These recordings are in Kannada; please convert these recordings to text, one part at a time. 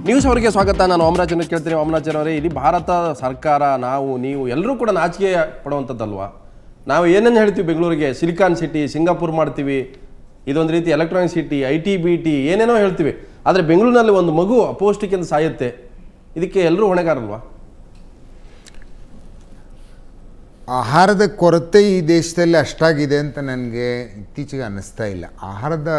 ನ್ಯೂಸ್ ಅವರಿಗೆ ಸ್ವಾಗತ. ನಾನು ಓಮರಾಜನ ಕೇಳ್ತೀನಿ. ಓಮರಾಜನ್ ಅವರೇ, ಇಲ್ಲಿ ಭಾರತ ಸರ್ಕಾರ, ನಾವು ನೀವು ಎಲ್ಲರೂ ಕೂಡ ನಾಚಿಕೆ ಪಡುವಂಥದ್ದಲ್ವಾ? ನಾವು ಏನೇನು ಹೇಳ್ತೀವಿ ಬೆಂಗಳೂರಿಗೆ ಸಿಲಿಕಾನ್ ಸಿಟಿ, ಸಿಂಗಾಪುರ್ ಮಾಡ್ತೀವಿ, ಇದೊಂದು ರೀತಿ ಎಲೆಕ್ಟ್ರಾನಿಕ್ ಸಿಟಿ, IT-BT ಏನೇನೋ ಹೇಳ್ತೀವಿ. ಆದರೆ ಬೆಂಗಳೂರಿನಲ್ಲಿ ಒಂದು ಮಗು ಅಪೌಷ್ಟಿಕೆಯಿಂದ ಸಾಯುತ್ತೆ, ಇದಕ್ಕೆ ಎಲ್ಲರೂ ಹೊಣೆಗಾರಲ್ವಾ? ಆಹಾರದ ಕೊರತೆ ಈ ದೇಶದಲ್ಲಿ ಅಷ್ಟಾಗಿದೆ ಅಂತ ನನಗೆ ಇತ್ತೀಚೆಗೆ ಅನ್ನಿಸ್ತಾ ಇಲ್ಲ. ಆಹಾರದ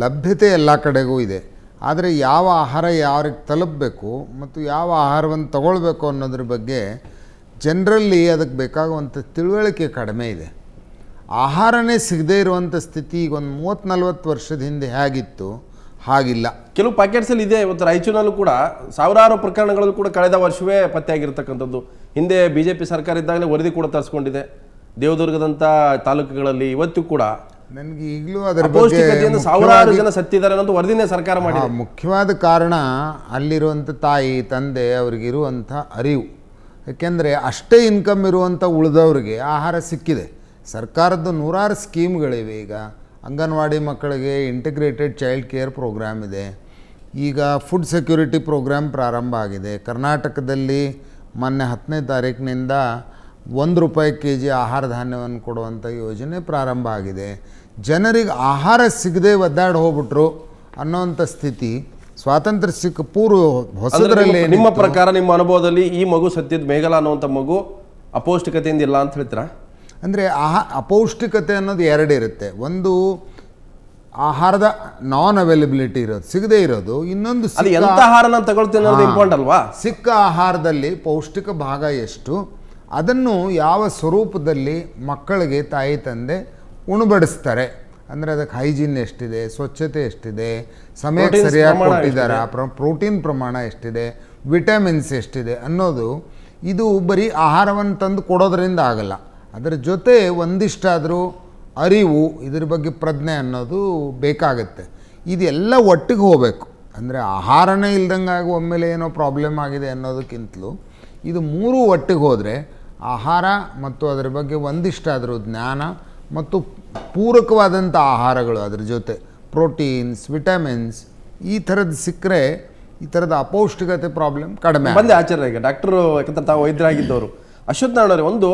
ಲಭ್ಯತೆ ಎಲ್ಲ ಕಡೆಗೂ ಇದೆ. ಆದರೆ ಯಾವ ಆಹಾರ ಯಾರಿಗೆ ತಲುಪಬೇಕು ಮತ್ತು ಯಾವ ಆಹಾರವನ್ನು ತಗೊಳ್ಬೇಕು ಅನ್ನೋದ್ರ ಬಗ್ಗೆ ಜನರಲ್ಲಿ ಅದಕ್ಕೆ ಬೇಕಾಗುವಂಥ ತಿಳುವಳಿಕೆ ಕಡಿಮೆ ಇದೆ. ಆಹಾರನೇ ಸಿಗದೇ ಇರುವಂಥ ಸ್ಥಿತಿ ಈಗ ಒಂದು 30-40 ವರ್ಷದ ಹಿಂದೆ ಹೇಗಿತ್ತು ಹಾಗಿಲ್ಲ. ಕೆಲವು ಪ್ಯಾಕೆಟ್ಸಲ್ಲಿ ಇದೆ. ಇವತ್ತು ರಾಯಚೂರಿನಲ್ಲೂ ಕೂಡ ಸಾವಿರಾರು ಪ್ರಕರಣಗಳಲ್ಲೂ ಕೂಡ ಕಳೆದ ವರ್ಷವೇ ಪತ್ತೆಯಾಗಿರ್ತಕ್ಕಂಥದ್ದು. ಹಿಂದೆ BJP ಸರ್ಕಾರ ಇದ್ದಾಗಲೇ ವರದಿ ಕೂಡ ತರಿಸ್ಕೊಂಡಿದೆ. ದೇವದುರ್ಗದಂಥ ತಾಲೂಕುಗಳಲ್ಲಿ ಇವತ್ತು ಕೂಡ ನನಗೆ ಈಗಲೂ ಅದರ ಅಪೌಷ್ಟಿಕತೆಯಿಂದ ಸಾವಿರಾರು ಜನ ಸತ್ತಿದ್ದಾರೆ ಅನ್ನೋದು ವರದಿನೇ ಸರ್ಕಾರ ಮಾಡಿದೆ. ಮುಖ್ಯವಾದ ಕಾರಣ ಅಲ್ಲಿರುವಂಥ ತಾಯಿ ತಂದೆ ಅವರಿಗಿರುವಂಥ ಅರಿವು. ಯಾಕೆಂದರೆ ಅಷ್ಟೇ ಇನ್ಕಮ್ ಇರುವಂಥ ಉಳಿದವ್ರಿಗೆ ಆಹಾರ ಸಿಕ್ಕಿದೆ. ಸರ್ಕಾರದ್ದು ನೂರಾರು ಸ್ಕೀಮ್ಗಳಿವೆ. ಈಗ ಅಂಗನವಾಡಿ ಮಕ್ಕಳಿಗೆ ಇಂಟಿಗ್ರೇಟೆಡ್ ಚೈಲ್ಡ್ ಕೇರ್ ಪ್ರೋಗ್ರಾಮ್ ಇದೆ. ಈಗ ಫುಡ್ ಸೆಕ್ಯೂರಿಟಿ ಪ್ರೋಗ್ರಾಮ್ ಪ್ರಾರಂಭ ಆಗಿದೆ. ಕರ್ನಾಟಕದಲ್ಲಿ ಮೊನ್ನೆ 10ನೇ ತಾರೀಕಿನಿಂದ ₹1 kg ಆಹಾರ ಧಾನ್ಯವನ್ನು ಕೊಡುವಂಥ ಯೋಜನೆ ಪ್ರಾರಂಭ ಆಗಿದೆ. ಜನರಿಗೆ ಆಹಾರ ಸಿಗದೆ ಒದ್ದಾಡಿ ಹೋಗ್ಬಿಟ್ರು ಅನ್ನೋವಂಥ ಸ್ಥಿತಿ ಸ್ವಾತಂತ್ರ್ಯ ಸಿಕ್ಕ ಪೂರ್ವ ಹೊಸದರಲ್ಲಿ. ನಿಮ್ಮ ಪ್ರಕಾರ, ನಿಮ್ಮ ಅನುಭವದಲ್ಲಿ ಈ ಮಗು ಸತ್ಯದ ಮೇಘಲ ಅನ್ನುವಂಥ ಮಗು ಅಪೌಷ್ಟಿಕತೆಯಿಂದ ಇಲ್ಲ ಅಂತ ಹೇಳ್ತೀರಾ? ಅಂದರೆ ಅಪೌಷ್ಟಿಕತೆ ಅನ್ನೋದು ಎರಡು ಇರುತ್ತೆ. ಒಂದು ಆಹಾರದ ನಾನ್ ಅವೈಲಬಿಲಿಟಿ ಇರೋದು, ಸಿಗದೇ ಇರೋದು. ಇನ್ನೊಂದು ಸಿಕ್ಕ ಆಹಾರದಲ್ಲಿ ಪೌಷ್ಟಿಕ ಭಾಗ ಎಷ್ಟು, ಅದನ್ನು ಯಾವ ಸ್ವರೂಪದಲ್ಲಿ ಮಕ್ಕಳಿಗೆ ತಾಯಿ ತಂದೆ ಉಣಬಡಿಸ್ತಾರೆ. ಅಂದರೆ ಅದಕ್ಕೆ ಹೈಜೀನ್ ಎಷ್ಟಿದೆ, ಸ್ವಚ್ಛತೆ ಎಷ್ಟಿದೆ, ಸಮಯಕ್ಕೆ ಸರಿಯಾಗಿ ಕೊಟ್ಟಿದ್ದಾರೆ, ಪ್ರೋಟೀನ್ ಪ್ರಮಾಣ ಎಷ್ಟಿದೆ, ವಿಟಮಿನ್ಸ್ ಎಷ್ಟಿದೆ ಅನ್ನೋದು. ಇದು ಬರೀ ಆಹಾರವನ್ನು ತಂದು ಕೊಡೋದ್ರಿಂದ ಆಗಲ್ಲ. ಅದರ ಜೊತೆ ಒಂದಿಷ್ಟಾದರೂ ಅರಿವು, ಇದ್ರ ಬಗ್ಗೆ ಪ್ರಜ್ಞೆ ಅನ್ನೋದು ಬೇಕಾಗತ್ತೆ. ಇದೆಲ್ಲ ಒಟ್ಟಿಗೆ ಹೋಗಬೇಕು. ಅಂದರೆ ಆಹಾರನೇ ಇಲ್ದಂಗಾಗಿ ಒಮ್ಮೆಲೆ ಏನೋ ಪ್ರಾಬ್ಲಮ್ ಆಗಿದೆ ಅನ್ನೋದಕ್ಕಿಂತಲೂ ಇದು ಮೂರೂ ಒಟ್ಟಿಗೆ ಹೋದರೆ ಆಹಾರ ಮತ್ತು ಅದರ ಬಗ್ಗೆ ಒಂದಿಷ್ಟಾದರೂ ಜ್ಞಾನ ಮತ್ತು ಪೂರಕವಾದಂಥ ಆಹಾರಗಳು, ಅದ್ರ ಜೊತೆ ಪ್ರೋಟೀನ್ಸ್, ವಿಟಮಿನ್ಸ್ ಈ ಥರದ್ದು ಸಿಕ್ಕರೆ ಈ ಥರದ ಅಪೌಷ್ಟಿಕತೆ ಪ್ರಾಬ್ಲಮ್ ಕಡಿಮೆ. ಬಂದೆ ಆಚಾರ್ಯ, ಈಗ ಡಾಕ್ಟರು, ಯಾಕಂದ್ರೆ ತಾವು ವೈದ್ಯರಾಗಿದ್ದವರು, ಅಶ್ವಥ್ ನಾರಾಯಣ ಅವರೇ, ಒಂದು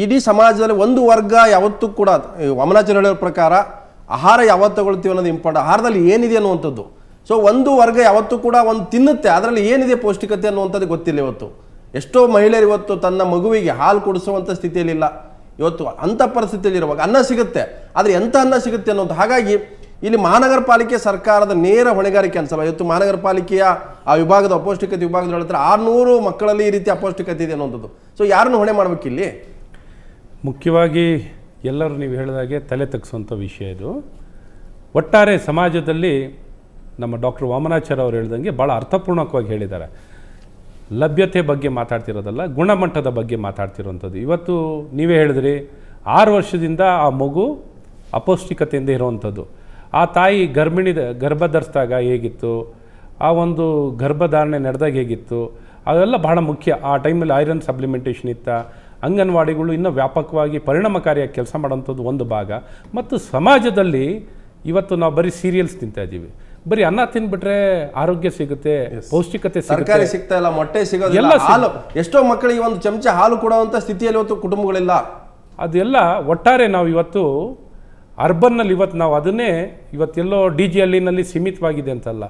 ಇಡೀ ಸಮಾಜದಲ್ಲಿ ಒಂದು ವರ್ಗ ಯಾವತ್ತೂ ಕೂಡ ವಾಮನಾಚಾರ್ಯ ಹೇಳೋರ ಪ್ರಕಾರ ಆಹಾರ ಯಾವತ್ತು ತಗೊಳ್ತೀವಿ ಅನ್ನೋದು ಇಂಪಾರ್ಟೆಂಟ್. ಆಹಾರದಲ್ಲಿ ಏನಿದೆ ಅನ್ನುವಂಥದ್ದು. ಸೊ ಒಂದು ವರ್ಗ ಯಾವತ್ತೂ ಕೂಡ ಒಂದು ತಿನ್ನುತ್ತೆ, ಅದರಲ್ಲಿ ಏನಿದೆ ಪೌಷ್ಟಿಕತೆ ಅನ್ನುವಂಥದ್ದು ಗೊತ್ತಿಲ್ಲ. ಇವತ್ತು ಎಷ್ಟೋ ಮಹಿಳೆಯರು ಇವತ್ತು ತನ್ನ ಮಗುವಿಗೆ ಹಾಲು ಕೊಡಿಸುವಂಥ ಸ್ಥಿತಿಯಲ್ಲಿಲ್ಲ. ಇವತ್ತು ಅಂಥ ಪರಿಸ್ಥಿತಿಯಲ್ಲಿರುವಾಗ ಅನ್ನ ಸಿಗುತ್ತೆ, ಆದರೆ ಎಂಥ ಅನ್ನ ಸಿಗುತ್ತೆ ಅನ್ನೋದು. ಹಾಗಾಗಿ ಇಲ್ಲಿ ಮಹಾನಗರ ಪಾಲಿಕೆ ಸರ್ಕಾರದ ನೇರ ಹೊಣೆಗಾರಿಕೆ ಅನ್ಸಲ್ಲ. ಇವತ್ತು ಮಹಾನಗರ ಪಾಲಿಕೆಯ ಆ ವಿಭಾಗದ ಅಪೌಷ್ಟಿಕತೆ ವಿಭಾಗದ ಹೇಳ್ತಾರೆ 600 ಮಕ್ಕಳಲ್ಲಿ ಈ ರೀತಿ ಅಪೌಷ್ಟಿಕತೆ ಇದೆ ಅನ್ನೋಂಥದ್ದು. ಸೊ ಯಾರನ್ನು ಹೊಣೆ ಮಾಡಬೇಕಿಲ್ಲಿ? ಮುಖ್ಯವಾಗಿ ಎಲ್ಲರೂ ನೀವು ಹೇಳಿದಾಗೆ ತಲೆ ತಗ್ಸುವಂಥ ವಿಷಯ ಇದು. ಒಟ್ಟಾರೆ ಸಮಾಜದಲ್ಲಿ ನಮ್ಮ ಡಾಕ್ಟರ್ ವಾಮನಾಚಾರ್ಯ ಅವರು ಹೇಳಿದಂಗೆ ಭಾಳ ಅರ್ಥಪೂರ್ಣಕವಾಗಿ ಹೇಳಿದ್ದಾರೆ. ಲಭ್ಯತೆ ಬಗ್ಗೆ ಮಾತಾಡ್ತಿರೋದಲ್ಲ, ಗುಣಮಟ್ಟದ ಬಗ್ಗೆ ಮಾತಾಡ್ತಿರೋವಂಥದ್ದು. ಇವತ್ತು ನೀವೇ ಹೇಳಿದ್ರಿ, 6 ವರ್ಷದಿಂದ ಆ ಮಗು ಅಪೌಷ್ಟಿಕತೆಯಿಂದ ಇರುವಂಥದ್ದು. ಆ ತಾಯಿ ಗರ್ಭ ಧರಿಸಿದಾಗ ಹೇಗಿತ್ತು, ಆ ಒಂದು ಗರ್ಭಧಾರಣೆ ನಡೆದಾಗ ಹೇಗಿತ್ತು, ಅವೆಲ್ಲ ಬಹಳ ಮುಖ್ಯ. ಆ ಟೈಮಲ್ಲಿ ಐರನ್ ಸಪ್ಲಿಮೆಂಟೇಷನ್ ಇತ್ತ, ಅಂಗನವಾಡಿಗಳು ಇನ್ನೂ ವ್ಯಾಪಕವಾಗಿ ಪರಿಣಾಮಕಾರಿಯಾಗಿ ಕೆಲಸ ಮಾಡೋಂಥದ್ದು ಒಂದು ಭಾಗ. ಮತ್ತು ಸಮಾಜದಲ್ಲಿ ಇವತ್ತು ನಾವು ಬರೀ ಸೀರಿಯಲ್ಸ್ ತಿಂತಾ ಇದ್ದೀವಿ. ಬರೀ ಅನ್ನ ತಿನ್ಬಿಟ್ರೆ ಆರೋಗ್ಯ ಸಿಗುತ್ತೆ, ಪೌಷ್ಟಿಕತೆ ಸರ್ಕಾರಿ ಸಿಗ್ತಾ ಇಲ್ಲ, ಮೊಟ್ಟೆ ಸಿಗೋದಿಲ್ಲ, ಹಾಲು ಎಷ್ಟೋ ಮಕ್ಕಳಿಗೆ ಒಂದು ಚಮಚ ಹಾಲು ಕೊಡುವಂಥ ಸ್ಥಿತಿಯಲ್ಲಿ ಇವತ್ತು ಕುಟುಂಬಗಳಿಲ್ಲ. ಅದೆಲ್ಲ ಒಟ್ಟಾರೆ ನಾವು ಇವತ್ತು ಅರ್ಬನ್ನಲ್ಲಿ ಇವತ್ತು ನಾವು ಅದನ್ನೇ ಇವತ್ತೆಲ್ಲೋ DG ಹಳ್ಳಿನಲ್ಲಿ ಸೀಮಿತವಾಗಿದೆ ಅಂತಲ್ಲ.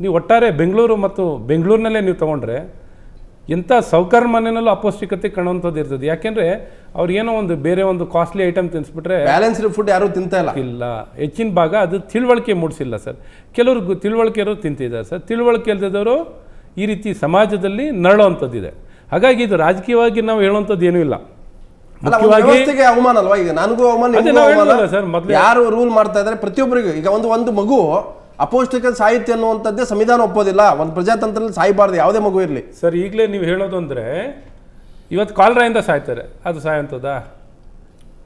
ನೀವು ಒಟ್ಟಾರೆ ಬೆಂಗಳೂರು ಮತ್ತು ಬೆಂಗಳೂರಿನಲ್ಲೇ ನೀವು ತೊಗೊಂಡ್ರೆ ಎಂಥ ಸೌಕರ್ಯ ಮನೆಯಲ್ಲೂ ಅಪೌಷ್ಟಿಕತೆ ಕಾಣುವಂಥದ್ದು ಇರ್ತದೆ. ಯಾಕೆಂದರೆ ಅವ್ರು ಏನೋ ಒಂದು ಬೇರೆ ಒಂದು ಕಾಸ್ಟ್ಲಿ ಐಟಮ್ ತಿನ್ನಿಸ್ಬಿಟ್ರೆ ಬ್ಯಾಲೆನ್ಸ್ಡ್ ಫುಡ್ ಯಾರೂ ತಿಂತಾ ಇಲ್ಲ. ಹೆಚ್ಚಿನ ಭಾಗ ಅದು ತಿಳುವಳಿಕೆ ಮೂಡಿಸಿಲ್ಲ ಸರ್. ಕೆಲವ್ರಿಗೆ ತಿಳುವಳಿಕೆ ಇರೋರು ತಿಂತಿದ್ದಾರೆ ಸರ್. ತಿಳುವಳಿಕೆ ಇಲ್ಲದವರು ಈ ರೀತಿ ಸಮಾಜದಲ್ಲಿ ನರಳುವಂಥದ್ದಿದೆ. ಹಾಗಾಗಿ ಇದು ರಾಜಕೀಯವಾಗಿ ನಾವು ಹೇಳುವಂಥದ್ದು ಏನೂ ಇಲ್ಲ. ಮುಖ್ಯವಾಗಿ ಅವಮಾನ ಅಲ್ವಾ? ಈಗ ನನಗೂ ಅವಮಾನ ಸರ್. ಮೊದಲು ಯಾರು ರೂಲ್ ಮಾಡ್ತಾ ಇದ್ದಾರೆ ಪ್ರತಿಯೊಬ್ಬರಿಗೂ. ಈಗ ಒಂದು ಮಗು ಅಪೌಷ್ಟಿಕ ಸಾಹಿತ್ಯ ಅನ್ನುವಂಥದ್ದೇ ಸಂವಿಧಾನ ಒಪ್ಪೋದಿಲ್ಲ. ಒಂದು ಪ್ರಜಾತಂತ್ರದಲ್ಲಿ ಸಾಯಬಾರ್ದು ಯಾವುದೇ ಮಗು ಇರಲಿ ಸರ್. ಈಗಲೇ ನೀವು ಹೇಳೋದು ಅಂದರೆ ಇವತ್ತು ಕಾಲರಾಯಿಂದ ಸಾಯ್ತಾರೆ, ಅದು ಸಾಯೋಂಥದ್ದಾ?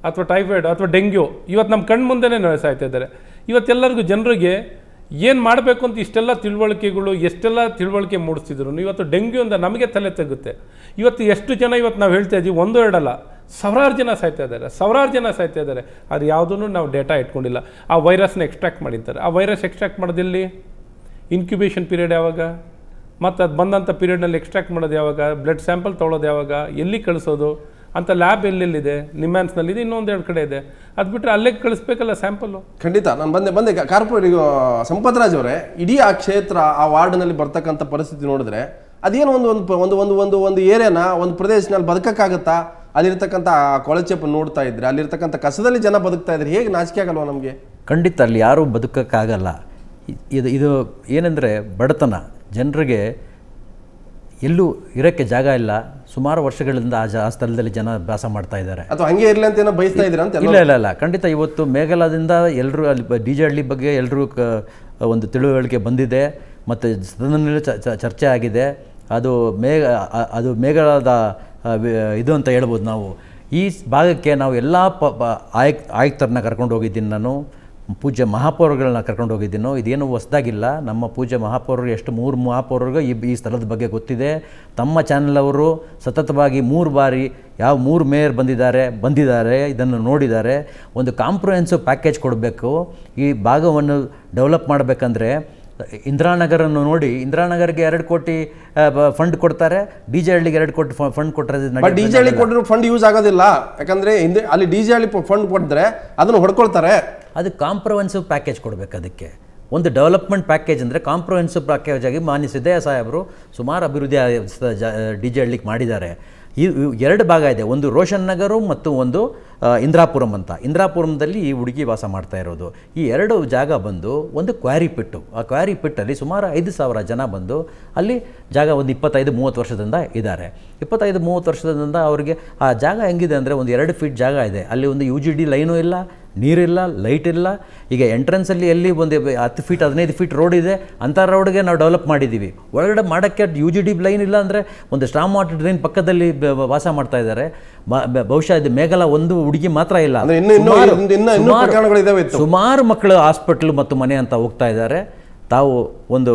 ಅಥವಾ ಟೈಫಾಯ್ಡ್ ಅಥವಾ ಡೆಂಗ್ಯೂ ಇವತ್ತು ನಮ್ಮ ಕಣ್ಣು ಮುಂದೆನೇ ಸಾಯ್ತಾ ಇದ್ದಾರೆ. ಇವತ್ತೆಲ್ಲರಿಗೂ ಜನರಿಗೆ ಏನು ಮಾಡಬೇಕು ಅಂತ ಇಷ್ಟೆಲ್ಲ ತಿಳುವಳಿಕೆಗಳು, ಎಷ್ಟೆಲ್ಲ ತಿಳುವಳಿಕೆ ಮೂಡಿಸ್ತಿದ್ರು. ಇವತ್ತು ಡೆಂಗ್ಯೂ ಅಂತ ನಮಗೆ ತಲೆ ತೆಗುತ್ತೆ. ಇವತ್ತು ಎಷ್ಟು ಜನ ಇವತ್ತು ನಾವು ಹೇಳ್ತಾ ಇದ್ದೀವಿ, 1-2 ಅಲ್ಲ, ಸಾವಿರಾರು ಜನ ಸಾಯ್ತಾ ಇದ್ದಾರೆ. ಅದು ಯಾವುದೂ ನಾವು ಡೇಟಾ ಇಟ್ಕೊಂಡಿಲ್ಲ. ಆ ವೈರಸ್ನ ಎಕ್ಸ್ಟ್ರಾಕ್ಟ್ ಮಾಡಿರ್ತಾರೆ. ಆ ವೈರಸ್ ಎಕ್ಸ್ಟ್ರಾಕ್ಟ್ ಮಾಡೋದಿಲ್ಲಿ ಇನ್ಕ್ಯುಬೇಷನ್ ಪೀರಿಯಡ್ ಯಾವಾಗ? ಮತ್ತು ಅದು ಬಂದಂಥ ಪೀರಿಯಡ್ನಲ್ಲಿ ಎಕ್ಸ್ಟ್ರಾಕ್ಟ್ ಮಾಡೋದು ಯಾವಾಗ, ಬ್ಲಡ್ ಸ್ಯಾಂಪಲ್ ತೊಗೊಳೋದು ಯಾವಾಗ, ಎಲ್ಲಿ ಕಳಿಸೋದು ಅಂತ ಲ್ಯಾಬ್ ಎಲ್ಲೆಲ್ಲಿದೆ, ನಿಮ್ಯಾನ್ಸ್ನಲ್ಲಿದೆ, ಇನ್ನೊಂದೆರಡು ಕಡೆ ಇದೆ. ಅದು ಬಿಟ್ಟರೆ ಅಲ್ಲೇ ಕಳಿಸ್ಬೇಕಲ್ಲ ಸ್ಯಾಂಪಲ್ಲು. ಖಂಡಿತ ನಾನು ಬಂದೆ ಕಾರ್ಪೊರೇಟ್ ಸಂಪತ್ ರಾಜ್ ಅವರೇ, ಇಡೀ ಆ ಕ್ಷೇತ್ರ ಆ ವಾರ್ಡ್ನಲ್ಲಿ ಬರ್ತಕ್ಕಂಥ ಪರಿಸ್ಥಿತಿ ನೋಡಿದ್ರೆ ಅದೇನೋ ಒಂದು ಏರಿಯಾನ ಒಂದು ಪ್ರದೇಶನಲ್ಲಿ ಬದುಕಕ್ಕಾಗತ್ತಾ? ಅಲ್ಲಿರ್ತಕ್ಕಂಥ ಕೊಳಚೆಪ್ ನೋಡ್ತಾ ಇದ್ರೆ, ಅಲ್ಲಿರ್ತಕ್ಕಂಥ ಕಸದಲ್ಲಿ ಜನ ಬದುಕ್ತಾ ಇದ್ರೆ ಹೇಗೆ ನಾಚಿಕೆ ಆಗಲ್ವಾ ನಮಗೆ? ಖಂಡಿತ ಅಲ್ಲಿ ಯಾರೂ ಬದುಕೋಕ್ಕಾಗಲ್ಲ. ಇದು ಏನಂದರೆ ಬಡತನ, ಜನರಿಗೆ ಎಲ್ಲೂ ಇರೋಕ್ಕೆ ಜಾಗ ಇಲ್ಲ. ಸುಮಾರು ವರ್ಷಗಳಿಂದ ಆ ಸ್ಥಳದಲ್ಲಿ ಜನ ವಾಸ ಮಾಡ್ತಾ ಇದ್ದಾರೆ. ಅಥವಾ ಹಂಗೆ ಇರಲಿ ಅಂತ ಏನೋ ಬಯಸ್ತಾ ಇದ್ದೀರಾ ಅಂತ? ಇಲ್ಲ, ಖಂಡಿತ. ಇವತ್ತು ಮೇಘಾಲಯದಿಂದ ಎಲ್ಲರೂ ಅಲ್ಲಿ DJ ಹಳ್ಳಿ ಬಗ್ಗೆ ಎಲ್ಲರೂ ಒಂದು ತಿಳುವಳಿಕೆ ಬಂದಿದೆ ಮತ್ತು ಸದನದಲ್ಲಿ ಚರ್ಚೆ ಆಗಿದೆ. ಅದು ಮೇಘಾಲಯದ ಇದು ಅಂತ ಹೇಳ್ಬೋದು. ನಾವು ಈ ಭಾಗಕ್ಕೆ ನಾವು ಎಲ್ಲ ಆಯುಕ್ತರನ್ನ ಕರ್ಕೊಂಡು ಹೋಗಿದ್ದೀನಿ, ನಾನು ಪೂಜ್ಯ ಮಹಾಪೌರಗಳನ್ನ ಕರ್ಕೊಂಡು ಹೋಗಿದ್ದೀನೋ. ಇದೇನು ಹೊಸದಾಗಿಲ್ಲ. ನಮ್ಮ ಪೂಜ್ಯ ಮಹಾಪೌರರು ಎಷ್ಟು 3 ಮಹಾಪೌರರಿಗೆ ಈ ಸ್ಥಳದ ಬಗ್ಗೆ ಗೊತ್ತಿದೆ. ತಮ್ಮ ಚಾನಲ್ ಅವರು ಸತತವಾಗಿ 3 ಬಾರಿ 3 ಮೇಯರ್ ಬಂದಿದ್ದಾರೆ, ಇದನ್ನು ನೋಡಿದ್ದಾರೆ. ಒಂದು ಕಾಂಪ್ರಹೆನ್ಸಿವ್ ಪ್ಯಾಕೇಜ್ ಕೊಡಬೇಕು. ಈ ಭಾಗವನ್ನು ಡೆವಲಪ್ ಮಾಡಬೇಕಂದ್ರೆ ಇಂದಿರಾನಗರನ್ನು ನೋಡಿ, ಇಂದಿರಾನಗರ್ಗೆ 2 ಕೋಟಿ ಫಂಡ್ ಕೊಡ್ತಾರೆ, DJ ಹಳ್ಳಿಗೆ 2 ಕೋಟಿ ಫಂಡ್ ಕೊಟ್ಟರೆ DJ ಹಳ್ಳಿ ಕೊಟ್ಟರು ಫಂಡ್ ಯೂಸ್ ಆಗೋದಿಲ್ಲ. ಯಾಕಂದ್ರೆ ಅಲ್ಲಿ DJ ಹಳ್ಳಿ ಫಂಡ್ ಕೊಟ್ಟಿದ್ರೆ ಅದನ್ನು ಹೊಡ್ಕೊಳ್ತಾರೆ. ಅದು ಕಾಂಪ್ರಹೆನ್ಸಿವ್ ಪ್ಯಾಕೇಜ್ ಕೊಡಬೇಕು. ಅದಕ್ಕೆ ಒಂದು ಡೆವಲಪ್ಮೆಂಟ್ ಪ್ಯಾಕೇಜ್ ಅಂದರೆ ಕಾಂಪ್ರಹೆನ್ಸಿವ್ ಪ್ಯಾಕೇಜ್ ಆಗಿ ಮಾನ್ಯ ಸಿದ್ದಯ್ಯ ಸಾಹೇಬರು ಸುಮಾರು ಅಭಿವೃದ್ಧಿ DJ ಹಳ್ಳಿಗೆ ಮಾಡಿದ್ದಾರೆ. ಈ 2 ಭಾಗ ಇದೆ, ಒಂದು ರೋಷನ್ ನಗರು ಮತ್ತು ಒಂದು ಇಂದ್ರಾಪುರಂ ಅಂತ. ಇಂದ್ರಾಪುರಂದಲ್ಲಿ ಈ ಹುಡುಗಿ ವಾಸ ಮಾಡ್ತಾ ಇರೋದು. ಈ 2 ಜಾಗ ಬಂದು ಒಂದು ಕ್ವಾರಿ ಪಿಟ್ಟು. ಆ ಕ್ವಾರಿ ಪಿಟ್ಟಲ್ಲಿ ಸುಮಾರು 5,000 ಜನ ಬಂದು ಅಲ್ಲಿ ಜಾಗ ಒಂದು 25-30 ವರ್ಷದಿಂದ ಇದ್ದಾರೆ. 25-30 ವರ್ಷದಿಂದ ಅವರಿಗೆ ಆ ಜಾಗ ಹೆಂಗಿದೆ ಅಂದರೆ ಒಂದು 2 ಫೀಟ್ ಜಾಗ ಇದೆ. ಅಲ್ಲಿ ಒಂದು UGD ಲೈನೂ ಇಲ್ಲ, ನೀರಿಲ್ಲ, ಲೈಟ್ ಇಲ್ಲ. ಈಗ ಎಂಟ್ರೆನ್ಸಲ್ಲಿ ಎಲ್ಲಿ ಒಂದು 10 ಫೀಟ್ 15 ಫೀಟ್ ರೋಡ್ ಇದೆ, ಅಂಥ ರೋಡ್ಗೆ ನಾವು ಡೆವಲಪ್ ಮಾಡಿದ್ದೀವಿ. ಒಳಗಡೆ ಮಾಡೋಕ್ಕೆ UGD ಲೈನ್ ಇಲ್ಲ ಅಂದರೆ ಒಂದು ಸ್ಟಾಮ್ ವಾಟರ್ ಡ್ರೈನ್ ಪಕ್ಕದಲ್ಲಿ ವಾಸ ಮಾಡ್ತಾ ಇದ್ದಾರೆ. ಬಹುಶಃ ಇದು ಮೇಘಾಲಯ ಒಂದು ಹುಡುಗಿ ಮಾತ್ರ ಇಲ್ಲ, ಸುಮಾರು ಮಕ್ಕಳು ಹಾಸ್ಪಿಟ್ಲ್ ಮತ್ತು ಮನೆ ಅಂತ ಹೋಗ್ತಾ ಇದ್ದಾರೆ. ತಾವು ಒಂದು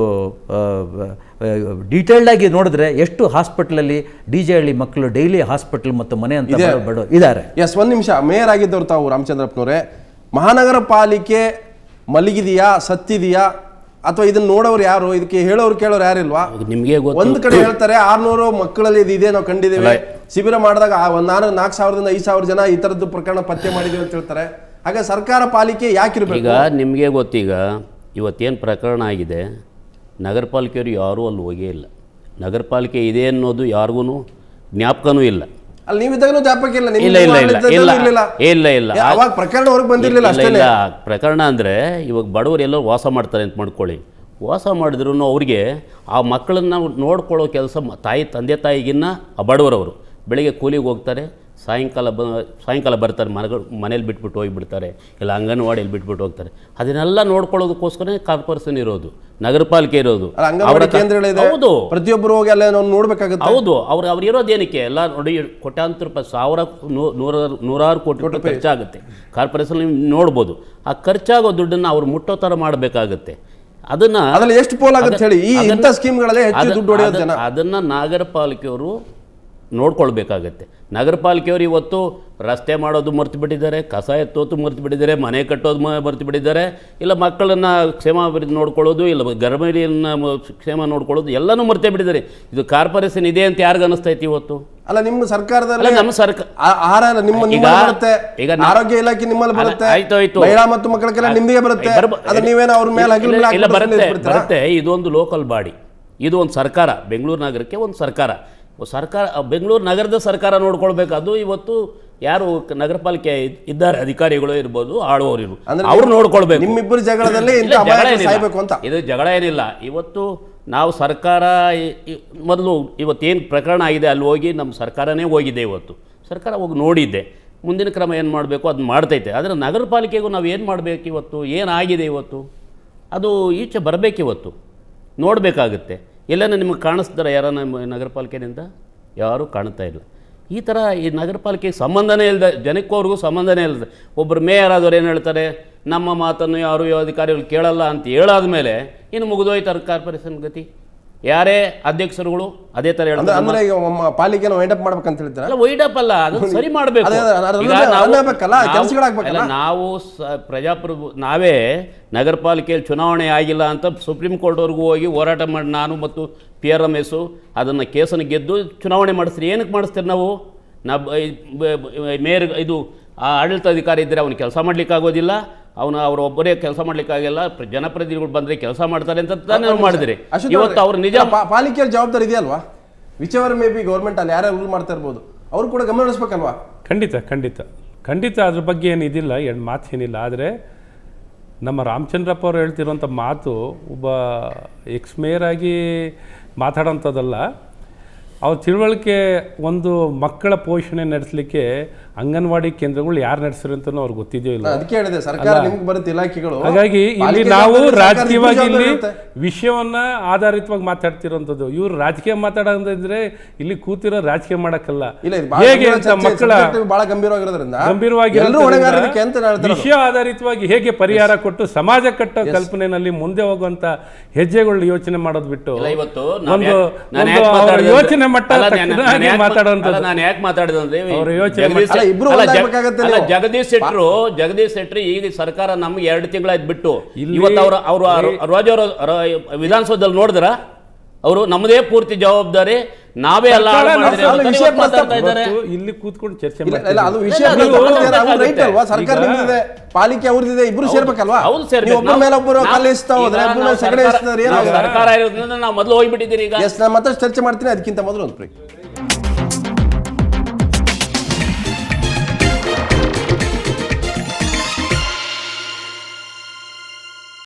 ಡೀಟೇಲ್ಡಾಗಿ ನೋಡಿದ್ರೆ ಎಷ್ಟು ಹಾಸ್ಪಿಟ್ಲಲ್ಲಿ DJ ಹಳ್ಳಿ ಮಕ್ಕಳು ಡೈಲಿ ಹಾಸ್ಪಿಟ್ಲ್ ಮತ್ತು ಮನೆ ಅಂತ ಇದ್ದಾರೆ. ಎಸ್, 1 ನಿಮಿಷ. ಮೇಯರ್ ಆಗಿದ್ದವ್ರು ತಾವು ರಾಮಚಂದ್ರಪ್ಪನವರೇ, ಮಹಾನಗರ ಪಾಲಿಕೆ ಮಲಗಿದೆಯಾ, ಸತ್ತಿದೆಯಾ, ಅಥವಾ ಇದನ್ನ ನೋಡೋರು ಯಾರು, ಇದಕ್ಕೆ ಹೇಳೋರು ಕೇಳೋರು ಯಾರಿಲ್ವಾ? ನಿಮಗೆ ಒಂದ್ ಕಡೆ ಹೇಳ್ತಾರೆ 600 ಮಕ್ಕಳಲ್ಲಿ ಇದೆ, ನಾವು ಕಂಡಿದ್ದೇವೆ, ಶಿಬಿರ ಮಾಡಿದಾಗ 4,000ದಿಂದ 5,000 ಜನ ಈ ತರದ್ದು ಪ್ರಕರಣ ಪತ್ತೆ ಮಾಡಿದೀವಿ ಅಂತ ಹೇಳ್ತಾರೆ. ಹಾಗೆ ಸರ್ಕಾರ ಪಾಲಿಕೆ ಯಾಕಿರ್ಬೇಕು? ಈಗ ನಿಮಗೆ ಗೊತ್ತೀಗ ಇವತ್ತೇನು ಪ್ರಕರಣ ಆಗಿದೆ, ನಗರ ಪಾಲಿಕೆಯವರು ಯಾರೂ ಅಲ್ಲಿ ಹೋಗೇ ಇಲ್ಲ. ನಗರ ಪಾಲಿಕೆ ಇದೆ ಅನ್ನೋದು ಯಾರಿಗೂ ಜ್ಞಾಪಕನೂ ಇಲ್ಲ. ಅಲ್ಲಿ ನೀವಿದ್ದಾಗಲೂ ಜ್ಞಾಪಕ ಇಲ್ಲ? ಇಲ್ಲ, ಅವಾಗ ಪ್ರಕರಣ ಹೊರಗೆ ಬಂದಿರಲಿಲ್ಲ. ಇಲ್ಲ, ಪ್ರಕರಣ ಅಂದರೆ ಇವಾಗ ಬಡವರು ಎಲ್ಲೋ ವಾಸ ಮಾಡ್ತಾರೆ ಅಂತ ಮಾಡ್ಕೊಳ್ಳಿ. ವಾಸ ಮಾಡಿದ್ರು ಅವ್ರಿಗೆ ಆ ಮಕ್ಕಳನ್ನು ನೋಡ್ಕೊಳ್ಳೋ ಕೆಲಸ ತಂದೆ ತಾಯಿಗಿನ್ನ ಆ ಬಡವರವರು ಬೆಳಿಗ್ಗೆ ಕೂಲಿಗೆ ಹೋಗ್ತಾರೆ, ಸಾಯಂಕಾಲ ಬರ್ತಾರೆ, ಮನೇಲಿ ಬಿಟ್ಬಿಟ್ಟು ಹೋಗಿಬಿಡ್ತಾರೆ, ಇಲ್ಲ ಅಂಗನವಾಡಿಯಲ್ಲಿ ಬಿಟ್ಬಿಟ್ಟು ಹೋಗ್ತಾರೆ. ಅದನ್ನೆಲ್ಲ ನೋಡ್ಕೊಳ್ಳೋದಕ್ಕೋಸ್ಕರ ಕಾರ್ಪೊರೇಷನ್ ಇರೋದು, ನಗರ ಪಾಲಿಕೆ ಇರೋದು. ಹೌದು, ಪ್ರತಿಯೊಬ್ಬರು ಹೋಗಿ ಅಲ್ಲೇ ನೋಡ್ಬೇಕಾಗುತ್ತೆ. ಹೌದು, ಅವ್ರು ಇರೋದೇನಕ್ಕೆ ಎಲ್ಲ ನೋಡಿ, ಕೋಟ್ಯಾಂತರ ರೂಪಾಯಿ, ನೂರಾರು ಕೋಟಿ ರೂಪಾಯಿ ಖರ್ಚಾಗುತ್ತೆ ಕಾರ್ಪೊರೇಷನ್. ನೋಡ್ಬೋದು, ಆ ಖರ್ಚಾಗೋ ದುಡ್ಡನ್ನು ಅವ್ರು ಮುಟ್ಟೋ ಥರ ಮಾಡಬೇಕಾಗತ್ತೆ. ಅದನ್ನ ಎಷ್ಟು ಪೋಲ್ ಆಗುತ್ತೆ ಹೇಳಿ, ಈ ಇಂಥ ಸ್ಕೀಮ್ಗಳಲ್ಲೇ ಹೆಚ್ಚು ದುಡ್ಡು ಹೊಡೆಯೋದು ಜನ. ಅದನ್ನು ನಗರ ಪಾಲಿಕೆಯವರು ನೋಡ್ಕೊಳ್ಬೇಕಾಗತ್ತೆ. ನಗರ ಪಾಲಿಕೆಯವರು ಇವತ್ತು ರಸ್ತೆ ಮಾಡೋದು ಮರ್ತು ಬಿಟ್ಟಿದ್ದಾರೆ, ಕಸ ಎತ್ತೋದು ಮರ್ತು ಬಿಟ್ಟಿದ್ದಾರೆ, ಮನೆ ಕಟ್ಟೋದು ಮರ್ತು ಬಿಟ್ಟಿದ್ದಾರೆ, ಇಲ್ಲ ಮಕ್ಕಳನ್ನು ಕ್ಷೇಮ ನೋಡ್ಕೊಳ್ಳೋದು, ಇಲ್ಲ ಗರ್ಭಿಣಿಯನ್ನು ಕ್ಷೇಮ ನೋಡ್ಕೊಳ್ಳೋದು ಎಲ್ಲನೂ ಮರ್ತೇ ಬಿಟ್ಟಿದ್ದಾರೆ. ಇದು ಕಾರ್ಪೊರೇಷನ್ ಇದೆ ಅಂತ ಯಾರಿಗ ಅನಿಸ್ತೈತಿ ಇವತ್ತು? ಅಲ್ಲ, ನಿಮ್ಮ ಸರ್ಕಾರದಲ್ಲಿ ನಮ್ಮ ಸರ್ಕಾರ ಈಗ ಆರೋಗ್ಯ ಇಲಾಖೆ ನಿಮ್ಮಲ್ಲಿ ಬರುತ್ತೆ, ಆಯ್ತು, ಮಹಿಳಾ ಮತ್ತು ಮಕ್ಕಳಿಗೆಲ್ಲ ನಿಮಗೆ ಬರುತ್ತೆ. ನೀವೇನೋ ಅವ್ರ ಮೇಲೆ ಬರುತ್ತೆ. ಇದೊಂದು ಲೋಕಲ್ ಬಾಡಿ, ಇದು ಒಂದು ಸರ್ಕಾರ, ಬೆಂಗಳೂರು ನಗರಕ್ಕೆ ಒಂದು ಸರ್ಕಾರ, ಬೆಂಗಳೂರು ನಗರದ ಸರ್ಕಾರ ನೋಡ್ಕೊಳ್ಬೇಕು. ಅದು ಇವತ್ತು ಯಾರು ನಗರ ಪಾಲಿಕೆ ಇದ್ದಾರೆ, ಅಧಿಕಾರಿಗಳು ಇರ್ಬೋದು, ಆಳುವವರು ಇರ್ಬೋದು, ಅವ್ರು ನೋಡ್ಕೊಳ್ಬೇಕು. ನಿಮ್ಮಿಬ್ಬರು ಜಗಳದಲ್ಲಿ ಇದು ಜಗಳ ಏನಿಲ್ಲ. ಇವತ್ತು ನಾವು ಸರ್ಕಾರ ಮೊದಲು ಇವತ್ತೇನು ಪ್ರಕರಣ ಆಗಿದೆ ಅಲ್ಲಿ ಹೋಗಿ ನಮ್ಮ ಸರ್ಕಾರನೇ ಹೋಗಿದೆ, ಇವತ್ತು ಸರ್ಕಾರ ಹೋಗಿ ನೋಡಿದ್ದೆ. ಮುಂದಿನ ಕ್ರಮ ಏನು ಮಾಡಬೇಕು ಅದು ಮಾಡ್ತೈತೆ. ಆದರೆ ನಗರ ಪಾಲಿಕೆಗೂ ನಾವು ಏನು ಮಾಡಬೇಕು, ಇವತ್ತು ಏನಾಗಿದೆ ಇವತ್ತು ಅದು ಈಚೆ ಬರಬೇಕಿವತ್ತು ನೋಡಬೇಕಾಗುತ್ತೆ. ಎಲ್ಲನ ನಿಮಗೆ ಕಾಣಿಸ್ತಾರೆ ಯಾರನ್ನ ನಗರ ಪಾಲಿಕೆಯಿಂದ? ಯಾರೂ ಕಾಣ್ತಾ ಇಲ್ಲ. ಈ ಥರ ಈ ನಗರ ಪಾಲಿಕೆಗೆ ಸಂಬಂಧನೇ ಇಲ್ಲದೆ, ಜನಕ್ಕವ್ರಿಗೂ ಸಂಬಂಧನೇ ಇಲ್ಲದೆ, ಒಬ್ಬರು ಮೇಯರ್ ಆದವ್ರು ಏನು ಹೇಳ್ತಾರೆ, ನಮ್ಮ ಮಾತನ್ನು ಯಾರು ಅಧಿಕಾರಿಗಳು ಕೇಳಲ್ಲ ಅಂತ ಹೇಳಾದ ಮೇಲೆ ಇನ್ನು ಮುಗಿದೋಯ್ತಾರೆ ಕಾರ್ಪೊರೇಷನ್ ಗತಿ. ಯಾರೇ ಅಧ್ಯಕ್ಷರುಗಳು ಅದೇ ಥರ ಹೇಳ್ತಾರೆ. ಅಂದ್ರೆ ಈಗ ಪಾಲಿಕೆನ ವೈಂಡ್ ಅಪ್ ಮಾಡ್ಬೇಕಂತ ಹೇಳ್ತಾರೆ. ಅಲ್ಲ ವೈಡಪ್ ಅಲ್ಲ, ಅದನ್ನು ಸರಿ ಮಾಡಬೇಕು. ನಾವು ಪ್ರಜಾಪ್ರಭು ನಾವೇ ನಗರ ಪಾಲಿಕೆಯಲ್ಲಿ ಚುನಾವಣೆ ಆಗಿಲ್ಲ ಅಂತ ಸುಪ್ರೀಂ ಕೋರ್ಟ್ವರೆಗೂ ಹೋಗಿ ಹೋರಾಟ ಮಾಡಿ ನಾನು ಮತ್ತು ಪಿ ಆರ್ ರಮೇಶು ಅದನ್ನು ಕೇಸನ್ನು ಗೆದ್ದು ಚುನಾವಣೆ ಮಾಡಿಸ್ತೀರಿ. ಏನಕ್ಕೆ ಮಾಡಿಸ್ತೀರಿ ನಾವು? ಮೇಯರ್ ಇದು ಆಡಳಿತಾಧಿಕಾರಿ ಇದ್ದರೆ ಅವನು ಕೆಲಸ ಮಾಡ್ಲಿಕ್ಕೆ ಆಗೋದಿಲ್ಲ, ಅವ್ರು ಒಬ್ಬರೇ ಕೆಲಸ ಮಾಡ್ಲಿಕ್ಕಾಗಲ್ಲ, ಜನಪ್ರತಿನಿಧಿಗಳು ಬಂದರೆ ಕೆಲಸ ಮಾಡ್ತಾರೆ ಅಂತ ತಾನೇ ಮಾಡಿದ್ರಿ. ಇವತ್ತು ಅವ್ರು ನಿಜ ಪಾಲಿಕೆಯಲ್ಲಿ ಜವಾಬ್ದಾರಿ ಇದೆಯಲ್ವಾ? ವಿಚ್ ಮೇ ಬಿ ಗೌರ್ಮೆಂಟ್ ಅಲ್ಲಿ ಯಾರೇ ರೂಲ್ ಮಾಡ್ತಾ ಇರ್ಬೋದು, ಅವರು ಕೂಡ ಗಮನ ಹರಿಸ್ಬೇಕಲ್ವಾ? ಖಂಡಿತ ಅದ್ರ ಬಗ್ಗೆ ಏನಿದಿಲ್ಲ, ಮಾತೇನಿಲ್ಲ. ಆದರೆ ನಮ್ಮ ರಾಮಚಂದ್ರಪ್ಪ ಅವರು ಹೇಳ್ತಿರುವಂಥ ಮಾತು ಒಬ್ಬ ಮೇಯರ್ ಆಗಿ ಮಾತಾಡೋಂಥದ್ದಲ್ಲ. ಅವ್ರ ತಿಳುವಳಿಕೆ ಒಂದು ಮಕ್ಕಳ ಪೋಷಣೆ ನಡೆಸಲಿಕ್ಕೆ ಅಂಗನವಾಡಿ ಕೇಂದ್ರಗಳು ಯಾರು ನಡೆಸಿದ್ರು ಅಂತ ಅವ್ರಿಗೆ ಗೊತ್ತಿದೆಯೋ ಇಲ್ಲ. ಅದಕ್ಕೆ ಹೇಳಿದೆ ಸರ್ಕಾರ ನಿಮ್ಗೆ ಬರುತ್ತೆ ಇಲಾಖೆಗಳು. ಹಾಗಾಗಿ ಇಲ್ಲಿ ನಾವು ರಾಜಕೀಯವಾಗಿ ಇಲ್ಲಿ ವಿಷಯವನ್ನ ಆಧಾರಿತವಾಗಿ ಮಾತಾಡ್ತಿರೋಂಥದ್ದು. ಇವ್ರು ರಾಜಕೀಯ ಮಾತಾಡೋದಂದ್ರೆ ಇಲ್ಲಿ ಕೂತಿರೋ ರಾಜಕೀಯ ಮಾಡಕ್ಕಲ್ಲ, ಹೇಗೆ ಅಂತ ಮಕ್ಕಳ ಬಹಳ ಗಂಭೀರವಾಗಿರೋದ್ರಿಂದ ವಿಷಯ ಆಧಾರಿತವಾಗಿ ಹೇಗೆ ಪರಿಹಾರ ಕೊಟ್ಟು ಸಮಾಜ ಕಟ್ಟೋ ಕಲ್ಪನೆಯಲ್ಲಿ ಮುಂದೆ ಹೋಗುವಂತ ಹೆಜ್ಜೆಗಳು ಯೋಚನೆ ಮಾಡೋದು ಬಿಟ್ಟು ಒಂದು ಯೋಚನೆ ಮಟ್ಟ ಮಾತಾಡುವಂಥದ್ದು. ನಾನು ಯಾಕೆ ಮಾತಾಡಿದ್ರೆ ಅವ್ರ ಯೋಚನೆ ಜಗದೀಶ್ ಶೆಟ್ಟರು ಈಗ ಸರ್ಕಾರ ನಮ್ಗೆ 2 ತಿಂಗಳಾಯ್ತು ಬಿಟ್ಟು ಇವತ್ತು ಅವರು ರಾಜವರು ವಿಧಾನಸೌಧದಲ್ಲಿ ನೋಡಿದ್ರ ಅವರು ನಮ್ಮದೇ ಪೂರ್ತಿ ಜವಾಬ್ದಾರಿ, ನಾವೇ ಅಲ್ಲ ಮಾತಾಡ್ತಾ ಇದ್ದಾರೆ. ಇಲ್ಲಿ ಕೂತ್ಕೊಂಡು ಚರ್ಚೆ ಪಾಲಿಕೆ ಅವ್ರದಿದೆ, ಇಬ್ರು ಸೇರ್ಬೇಕಲ್ವಾ? ಹೌದು ಸರ್ಕಾರ ಇರೋದ್ರಿಂದ ನಾವು ಮೊದಲು ಹೋಗ್ಬಿಟ್ಟಿದ್ದೀರಿ. ಈಗ ಮತ್ತಷ್ಟು ಚರ್ಚೆ ಮಾಡ್ತೀನಿ ಅದಕ್ಕಿಂತ ಮೊದಲು ಒಂದು